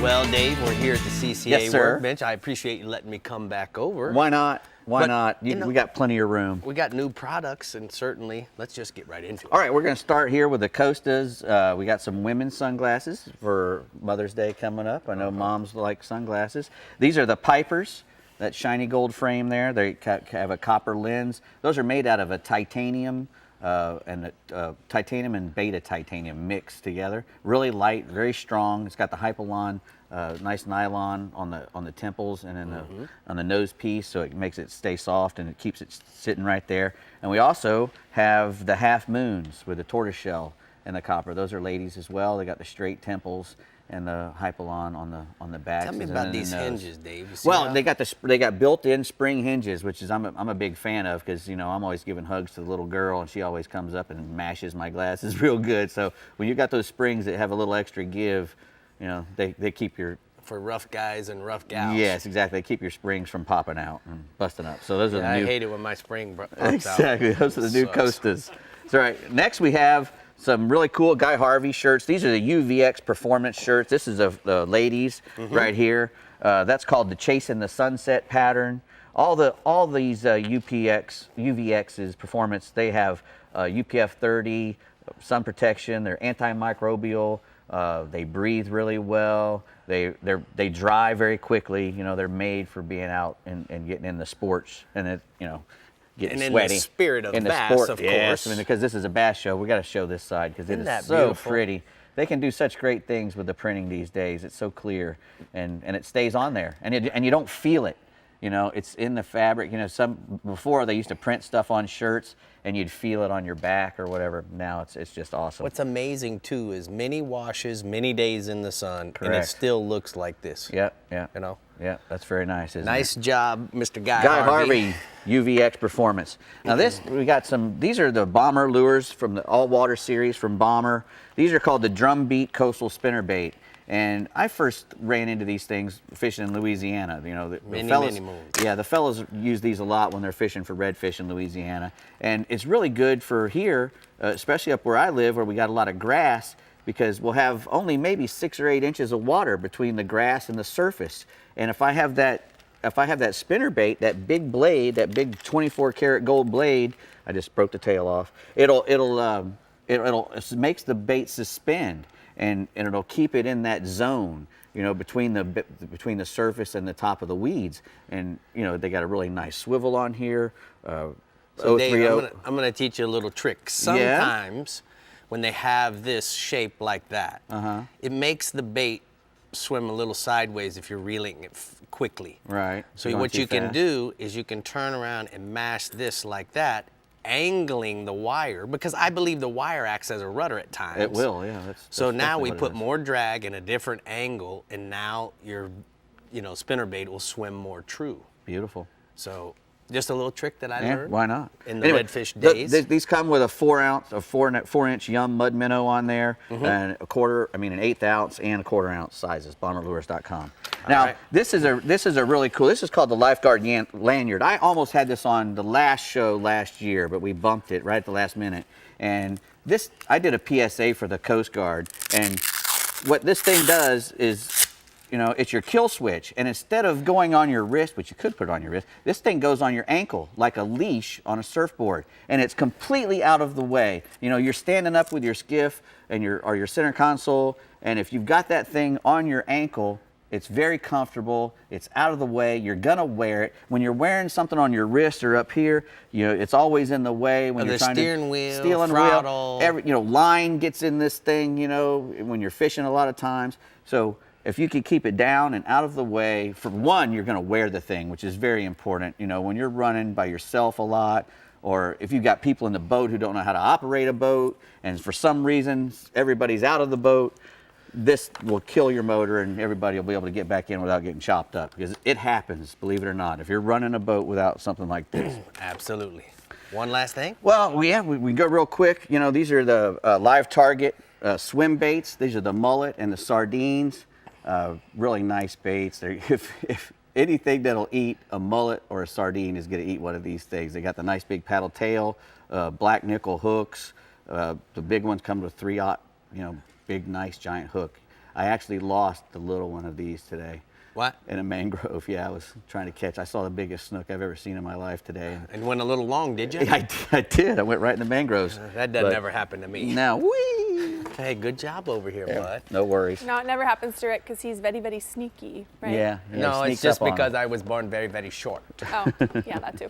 Well, Dave, we're here at the CCA Yes, sir. workbench. I appreciate you letting me come back over. Why not? Why But, not? you know, We got plenty of room. We got new products, and certainly, let's just get right into it. All right, we're going to start here with the Costas. We got some women's sunglasses for Mother's Day coming up. I know moms like sunglasses. These are the Pipers, that shiny gold frame there. They have a copper lens. Those are made out of a titanium titanium and beta titanium mixed together. Really light, very strong. It's got the Hypalon, nice nylon on the temples and in on the nose piece, so it makes it stay soft and it keeps it sitting right there. And we also have the Half Moons with the tortoiseshell and the copper. Those are ladies as well. They got the straight temples and the Hypalon on the back. Tell me about these hinges, Dave. Well, they got built-in spring hinges, which is I'm a big fan of, because I'm always giving hugs to the little girl, and she always comes up and mashes my glasses real good. So when you got those springs that have a little extra give, they keep your for rough guys and rough gals. Yes, exactly. They keep your springs from popping out and busting up. So those are the new. I hate it when my spring busts Exactly. out. Those are the new Costas. So, all right. Next we have some really cool Guy Harvey shirts. These are the UVX performance shirts. This is the ladies right here. That's called the Chase in the Sunset pattern. All these UVX's performance, they have UPF 30, sun protection. They're antimicrobial. They breathe really well. They dry very quickly. They're made for being out and getting in the sports and getting and sweaty. In the spirit of bass, sport, of yes, course. Because this is a bass show, we got to show this side because it is so beautiful? pretty. They can do such great things with the printing these days. It's so clear, and it stays on there, and you don't feel it. It's in the fabric. Before they used to print stuff on shirts, and you'd feel it on your back or whatever. Now it's just awesome. What's amazing too is many washes, many days in the sun, and it still looks like this. Yeah. Yeah, that's very nice. Nice job, Mr. Guy Harvey, UVX Performance. Now these are the Bomber lures from the all-water series from Bomber. These are called the Drumbeat Coastal Spinnerbait. And I first ran into these things fishing in Louisiana. Many moons. Yeah, the fellas use these a lot when they're fishing for redfish in Louisiana. And it's really good for here, especially up where I live, where we got a lot of grass, because we'll have only maybe 6 or 8 inches of water between the grass and the surface. And if I have that spinnerbait, that big blade, that big 24 karat gold blade, I just broke the tail off. It makes the bait suspend, and it'll keep it in that zone, between the surface and the top of the weeds. And they got a really nice swivel on here. So Dave, I'm gonna teach you a little trick. Sometimes when they have this shape like that, it makes the bait swim a little sideways if you're reeling it quickly. Right. So what you can do is you can turn around and mash this like that, angling the wire, because I believe the wire acts as a rudder at times. It will, yeah. So now we put more drag and a different angle, and now your spinnerbait will swim more true. Beautiful. So just a little trick that I learned. Why not? In the redfish days. These come with a 4-inch Yum mud minnow on there, and an 1/8 ounce and a 1/4 ounce sizes. BomberLures.com. Now this is a really cool. This is called the Lifeguard lanyard. I almost had this on the last show last year, but we bumped it right at the last minute. And I did a PSA for the Coast Guard, and what this thing does is, it's your kill switch. And instead of going on your wrist, which you could put on your wrist, this thing goes on your ankle like a leash on a surfboard. And it's completely out of the way. You're standing up with your skiff and your center console, and if you've got that thing on your ankle, it's very comfortable. It's out of the way. You're gonna wear it. When you're wearing something on your wrist or up here, it's always in the way. When you're trying steering wheel, line gets in this thing. When you're fishing a lot of times. So if you can keep it down and out of the way, for one, you're gonna wear the thing, which is very important. When you're running by yourself a lot, or if you've got people in the boat who don't know how to operate a boat, and for some reason everybody's out of the boat, this will kill your motor, and everybody will be able to get back in without getting chopped up, because it happens, believe it or not, if you're running a boat without something like this. Absolutely. One last thing? Well, we go real quick. These are the live target swim baits. These are the mullet and the sardines. Really nice baits. If anything that'll eat a mullet or a sardine is going to eat one of these things. They got the nice big paddle tail, black nickel hooks. The big ones come with 3/0, big, nice, giant hook. I actually lost the little one of these today. What? In a mangrove. Yeah, I was trying to catch. I saw the biggest snook I've ever seen in my life today. And went a little long, did you? I did. I went right in the mangroves. That doesn't ever happen to me. Now, wee. Hey, good job over here, bud. No worries. No, it never happens to Rick because he's very, very sneaky, right? Yeah. No, he it's sneaks just up on because him. I was born very, very short. Oh, yeah, that too.